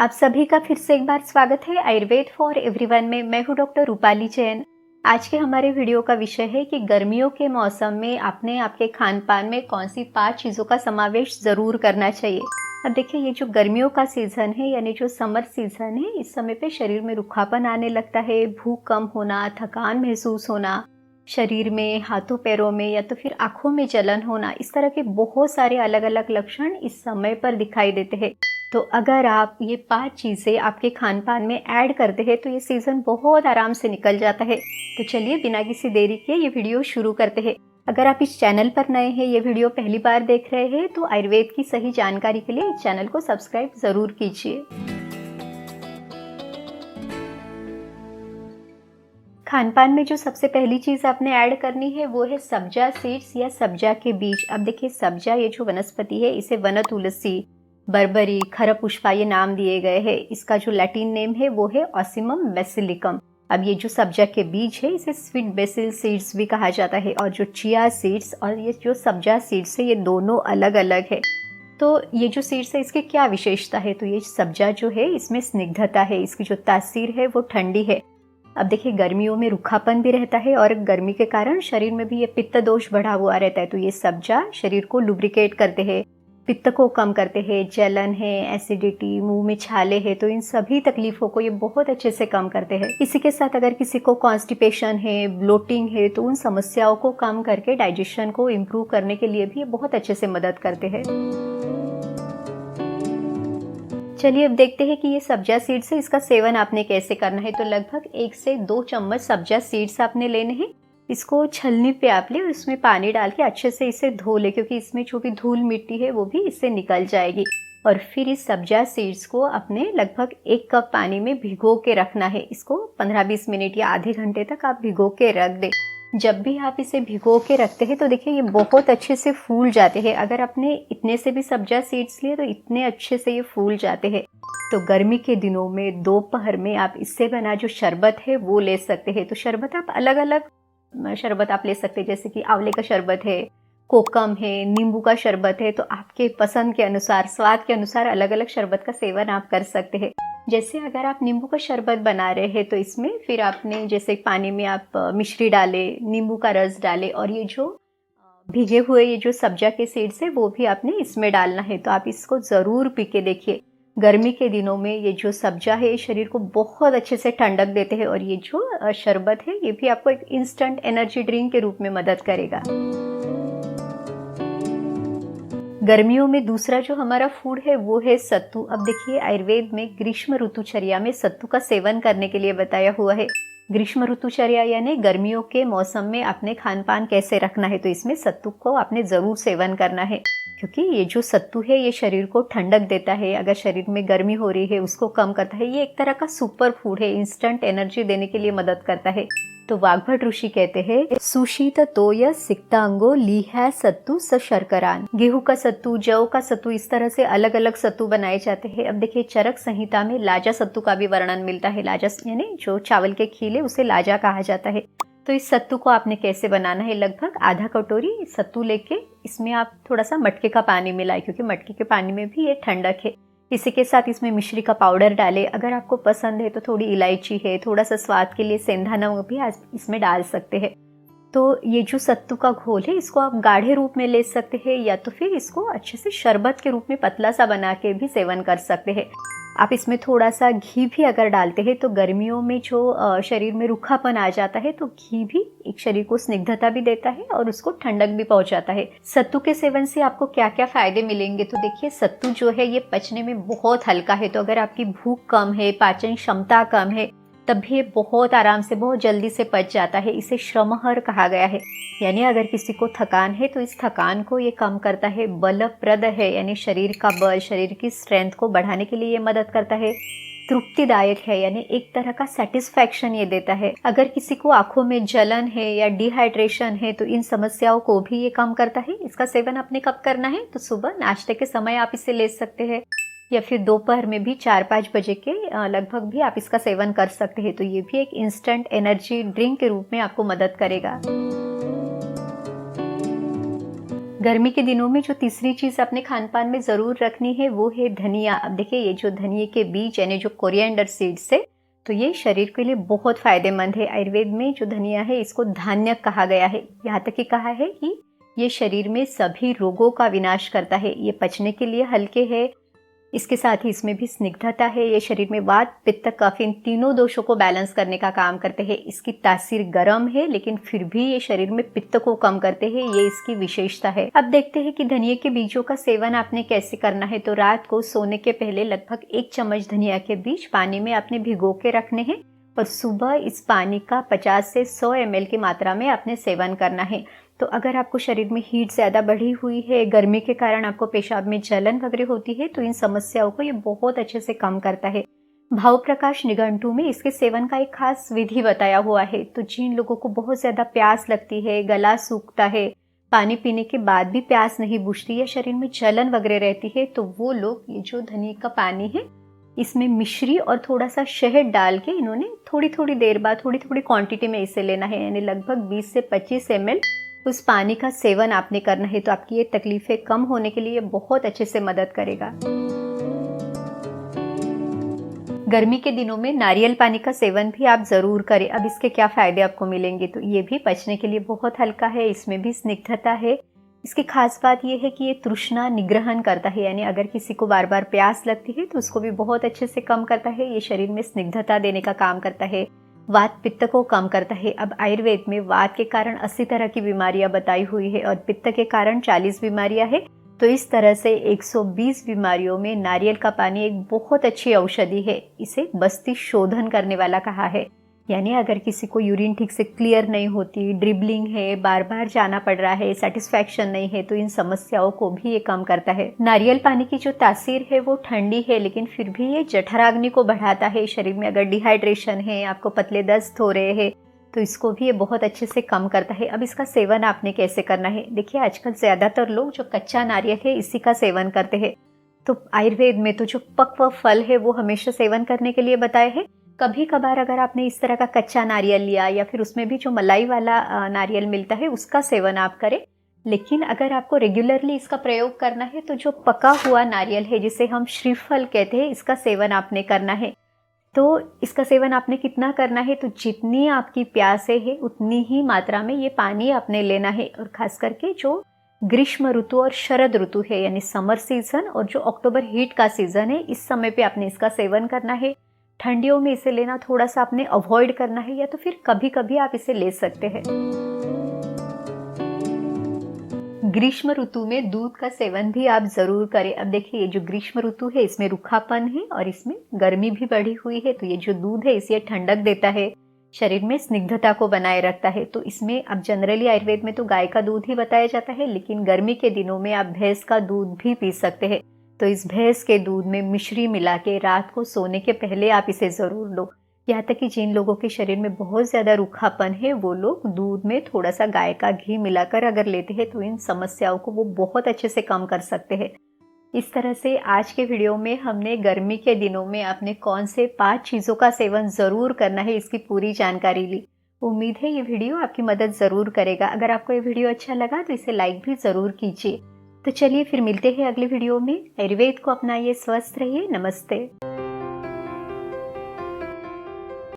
आप सभी का फिर से एक बार स्वागत है आयुर्वेद फॉर एवरीवन में। मैं हूँ डॉक्टर रूपाली जैन। आज के हमारे वीडियो का विषय है कि गर्मियों के मौसम में आपने आपके खान पान में कौन सी 5 चीज़ों का समावेश ज़रूर करना चाहिए। अब देखिए, ये जो गर्मियों का सीज़न है यानी जो समर सीज़न है, इस समय पे शरीर में रूखापन आने लगता है, भूख कम होना, थकान महसूस होना, शरीर में, हाथों पैरों में या तो फिर आँखों में जलन होना, इस तरह के बहुत सारे अलग अलग लक्षण इस समय पर दिखाई देते हैं। तो अगर आप ये 5 चीज़ें आपके खान-पान में ऐड करते हैं तो ये सीज़न बहुत आराम से निकल जाता है। तो चलिए बिना किसी देरी के ये वीडियो शुरू करते हैं। अगर आप इस चैनल पर नए हैं, ये वीडियो पहली बार देख रहे हैं, तो आयुर्वेद की सही जानकारी के लिए इस चैनल को सब्सक्राइब ज़रूर कीजिए। खान-पान में जो सबसे पहली चीज़ आपने ऐड करनी है वो है सब्जा सीड्स या सब्जा के बीज। अब देखिए, सब्जा ये जो वनस्पति है, इसे वन तुलसी, बर्बरी, खरपुष्पा ये नाम दिए गए हैं। इसका जो लैटिन नेम है वो है ऑसिमम बेसिलिकम। अब ये जो सब्जा के बीज है, इसे स्वीट बेसिल सीड्स भी कहा जाता है। और जो चिया सीड्स और ये जो सब्जा सीड्स है, ये दोनों अलग अलग है। तो ये जो सीड्स है, इसकी क्या विशेषता है? तो ये सब्जा जो है, इसमें स्निग्धता है, इसकी जो तासीर है वो ठंडी है। अब देखिए, गर्मियों में रूखापन भी रहता है और गर्मी के कारण शरीर में भी ये पित्त दोष बढ़ा हुआ रहता है। तो ये सब्जा शरीर को लुब्रिकेट करते हैं, पित्त को कम करते हैं। जलन है, एसिडिटी, मुंह में छाले है, तो इन सभी तकलीफों को ये बहुत अच्छे से कम करते हैं। इसी के साथ अगर किसी को कॉन्स्टिपेशन है, ब्लोटिंग है, तो उन समस्याओं को कम करके डाइजेशन को इम्प्रूव करने के लिए भी ये बहुत अच्छे से मदद करते हैं। चलिए अब देखते हैं कि ये सब्जा सीड्स है, इसका सेवन आपने कैसे करना है। तो लगभग 1 से 2 चम्मच सब्जा सीड्स आपने लेने हैं। इसको छलनी पे आप ले और इसमें पानी डाल के अच्छे से इसे धो ले, क्योंकि इसमें जो भी धूल मिट्टी है वो भी इससे निकल जाएगी। और फिर इस सब्जा सीड्स को अपने लगभग 1 कप पानी में भिगो के रखना है। इसको 15-20 मिनट या आधे घंटे तक आप भिगो के रख दें। जब भी आप इसे भिगो के रखते हैं तो देखिए, ये बहुत अच्छे से फूल जाते हैं। अगर आपने इतने से भी सब्जा सीड्स लिए तो इतने अच्छे से ये फूल जाते हैं। तो गर्मी के दिनों में दोपहर में आप इससे बना जो शरबत है वो ले सकते हैं। तो शरबत आप अलग अलग शरबत आप ले सकते हैं, जैसे कि आंवले का शरबत है, कोकम है, नींबू का शरबत है। तो आपके पसंद के अनुसार, स्वाद के अनुसार अलग अलग शरबत का सेवन आप कर सकते हैं। जैसे अगर आप नींबू का शरबत बना रहे हैं तो इसमें फिर आपने जैसे पानी में आप मिश्री डाले, नींबू का रस डाले और ये जो भीगे हुए ये जो सब्जा के सीड्स है वो भी आपने इसमें डालना है। तो आप इसको ज़रूर पी के देखिए। गर्मी के दिनों में ये जो सब्जा है शरीर को बहुत अच्छे से ठंडक देते हैं और ये जो शरबत है ये भी आपको एक इंस्टेंट एनर्जी ड्रिंक के रूप में मदद करेगा। गर्मियों में दूसरा जो हमारा फूड है वो है सत्तू। अब देखिए, आयुर्वेद में ग्रीष्म ऋतुचर्या में सत्तू का सेवन करने के लिए बताया हुआ है। ग्रीष्म ऋतुचर्या यानी गर्मियों के मौसम में अपने खान पान कैसे रखना है, तो इसमें सत्तू को आपने ज़रूर सेवन करना है, क्योंकि ये जो सत्तू है ये शरीर को ठंडक देता है। अगर शरीर में गर्मी हो रही है उसको कम करता है। ये एक तरह का सुपर फूड है, इंस्टेंट एनर्जी देने के लिए मदद करता है। तो वाग्भट ऋषि कहते हैं, सुशीत तोय सिक्तांगो लीहा सत्तू स शर्करान। गेहूं का सत्तू, जौ का सत्तू, इस तरह से अलग अलग सत्तू बनाए जाते हैं। अब देखिए, चरक संहिता में लाजा सत्तू का भी वर्णन मिलता है। लाजा यानी जो चावल के खील है उसे लाजा कहा जाता है। तो इस सत्तू को आपने कैसे बनाना है, लगभग आधा कटोरी सत्तू लेके इसमें आप थोड़ा सा मटके का पानी मिलाएं, क्योंकि मटके के पानी में भी ये ठंडक है। इसी के साथ इसमें मिश्री का पाउडर डालें। अगर आपको पसंद है तो थोड़ी इलायची है, थोड़ा सा स्वाद के लिए सेंधा नमक भी आप इसमें डाल सकते हैं। तो ये जो सत्तू का घोल है इसको आप गाढ़े रूप में ले सकते हैं या तो फिर इसको अच्छे से शरबत के रूप में पतला सा बना के भी सेवन कर सकते हैं। आप इसमें थोड़ा सा घी भी अगर डालते हैं तो गर्मियों में जो शरीर में रूखापन आ जाता है तो घी भी एक शरीर को स्निग्धता भी देता है और उसको ठंडक भी पहुंचाता है। सत्तू के सेवन से आपको क्या क्या फायदे मिलेंगे, तो देखिए, सत्तू जो है ये पचने में बहुत हल्का है। तो अगर आपकी भूख कम है, पाचन क्षमता कम है, तब भी ये बहुत आराम से, बहुत जल्दी से पच जाता है। इसे श्रमहर कहा गया है, यानी अगर किसी को थकान है तो इस थकान को ये कम करता है। बलप्रद है, यानी शरीर का बल, शरीर की स्ट्रेंथ को बढ़ाने के लिए ये मदद करता है। तृप्तिदायक है, यानी एक तरह का सेटिस्फैक्शन ये देता है। अगर किसी को आंखों में जलन है या डिहाइड्रेशन है तो इन समस्याओं को भी ये कम करता है। इसका सेवन आपने कब करना है, तो सुबह नाश्ते के समय आप इसे ले सकते हैं या फिर दोपहर में भी 4-5 बजे के लगभग भी आप इसका सेवन कर सकते हैं। तो ये भी एक इंस्टेंट एनर्जी ड्रिंक के रूप में आपको मदद करेगा। गर्मी के दिनों में जो तीसरी चीज़ अपने खान-पान में ज़रूर रखनी है वो है धनिया। अब देखिए ये जो धनिये के बीज यानी जो कोरिएंडर सीड्स है, तो ये शरीर के लिए बहुत फ़ायदेमंद है। आयुर्वेद में जो धनिया है इसको धान्यक कहा गया है। यहाँ तक कि कहा है कि ये शरीर में सभी रोगों का विनाश करता है। ये पचने के लिए हल्के है, इसके साथ ही इसमें भी स्निग्धता है। ये शरीर में वात, पित्त, कफ इन तीनों दोषों को बैलेंस करने का काम करते हैं। इसकी तासीर गर्म है लेकिन फिर भी ये शरीर में पित्त को कम करते हैं, ये इसकी विशेषता है। अब देखते हैं कि धनिया के बीजों का सेवन आपने कैसे करना है। तो रात को सोने के पहले लगभग 1 चम्मच धनिया के बीज पानी में आपने भिगो के रखने हैं और सुबह इस पानी का 50 से 100 ml की मात्रा में आपने सेवन करना है। तो अगर आपको शरीर में हीट ज़्यादा बढ़ी हुई है, गर्मी के कारण आपको पेशाब में जलन वगैरह होती है, तो इन समस्याओं को ये बहुत अच्छे से कम करता है। भाव प्रकाश निघंटू में इसके सेवन का एक खास विधि बताया हुआ है। तो जिन लोगों को बहुत ज़्यादा प्यास लगती है, गला सूखता है, पानी पीने के बाद भी प्यास नहीं बुझती या शरीर में जलन वगैरह रहती है, तो वो लोग ये जो धनिया का पानी है इसमें मिश्री और थोड़ा सा शहद डाल के इन्होंने थोड़ी थोड़ी देर बाद थोड़ी थोड़ी क्वांटिटी में इसे लेना है, यानी लगभग 20 से 25 ml उस पानी का सेवन आपने करना है। तो आपकी ये तकलीफें कम होने के लिए बहुत अच्छे से मदद करेगा। गर्मी के दिनों में नारियल पानी का सेवन भी आप ज़रूर करें। अब इसके क्या फ़ायदे आपको मिलेंगे, तो ये भी पचने के लिए बहुत हल्का है, इसमें भी स्निग्धता है। इसकी खास बात यह है कि ये तृष्णा निग्रहण करता है, यानी अगर किसी को बार बार प्यास लगती है तो उसको भी बहुत अच्छे से कम करता है। ये शरीर में स्निग्धता देने का काम करता है, वात पित्त को कम करता है। अब आयुर्वेद में वात के कारण 80 तरह की बीमारियां बताई हुई है और पित्त के कारण 40 बीमारियां हैं। तो इस तरह से 120 बीमारियों में नारियल का पानी एक बहुत अच्छी औषधि है। इसे बस्ती शोधन करने वाला कहा है, यानी अगर किसी को यूरिन ठीक से क्लियर नहीं होती, ड्रिबलिंग है, बार बार जाना पड़ रहा है, सेटिस्फैक्शन नहीं है, तो इन समस्याओं को भी ये कम करता है। नारियल पानी की जो तासीर है वो ठंडी है, लेकिन फिर भी ये जठराग्नि को बढ़ाता है। शरीर में अगर डिहाइड्रेशन है, आपको पतले दस्त हो रहे हैं, तो इसको भी ये बहुत अच्छे से कम करता है। अब इसका सेवन आपने कैसे करना है, देखिए आजकल ज़्यादातर लोग जो कच्चा नारियल है इसी का सेवन करते हैं। तो आयुर्वेद में तो जो पक्व फल है वो हमेशा सेवन करने के लिए बताए हैं। कभी कभार अगर आपने इस तरह का कच्चा नारियल लिया या फिर उसमें भी जो मलाई वाला नारियल मिलता है उसका सेवन आप करें। लेकिन अगर आपको रेगुलरली इसका प्रयोग करना है तो जो पका हुआ नारियल है जिसे हम श्रीफल कहते हैं, इसका सेवन आपने करना है। तो इसका सेवन आपने कितना करना है, तो जितनी आपकी प्यासे है उतनी ही मात्रा में ये पानी आपने लेना है। और खास करके जो ग्रीष्म ऋतु और शरद ऋतु है, यानी समर सीजन और जो अक्टूबर हीट का सीजन है, इस समय पे आपने इसका सेवन करना है। ठंडियों में इसे लेना थोड़ा सा आपने अवॉइड करना है, या तो फिर कभी कभी आप इसे ले सकते हैं। ग्रीष्म ऋतु में दूध का सेवन भी आप जरूर करें। अब देखिए ये जो ग्रीष्म ऋतु है इसमें रूखापन है और इसमें गर्मी भी बढ़ी हुई है, तो ये जो दूध है इसे ठंडक देता है, शरीर में स्निग्धता को बनाए रखता है। तो इसमें अब जनरली आयुर्वेद में तो गाय का दूध ही बताया जाता है, लेकिन गर्मी के दिनों में आप भैंस का दूध भी पी सकते हैं। तो इस भैंस के दूध में मिश्री मिला के रात को सोने के पहले आप इसे ज़रूर लो। यहाँ तक कि जिन लोगों के शरीर में बहुत ज़्यादा रूखापन है वो लोग दूध में थोड़ा सा गाय का घी मिलाकर अगर लेते हैं तो इन समस्याओं को वो बहुत अच्छे से कम कर सकते हैं। इस तरह से आज के वीडियो में हमने गर्मी के दिनों में आपने कौन से 5 चीज़ों का सेवन ज़रूर करना है इसकी पूरी जानकारी ली। उम्मीद है ये वीडियो आपकी मदद ज़रूर करेगा। अगर आपको ये वीडियो अच्छा लगा तो इसे लाइक भी ज़रूर कीजिए। तो चलिए फिर मिलते हैं अगले वीडियो में। आयुर्वेद को अपनाइए, स्वस्थ रहिए। नमस्ते।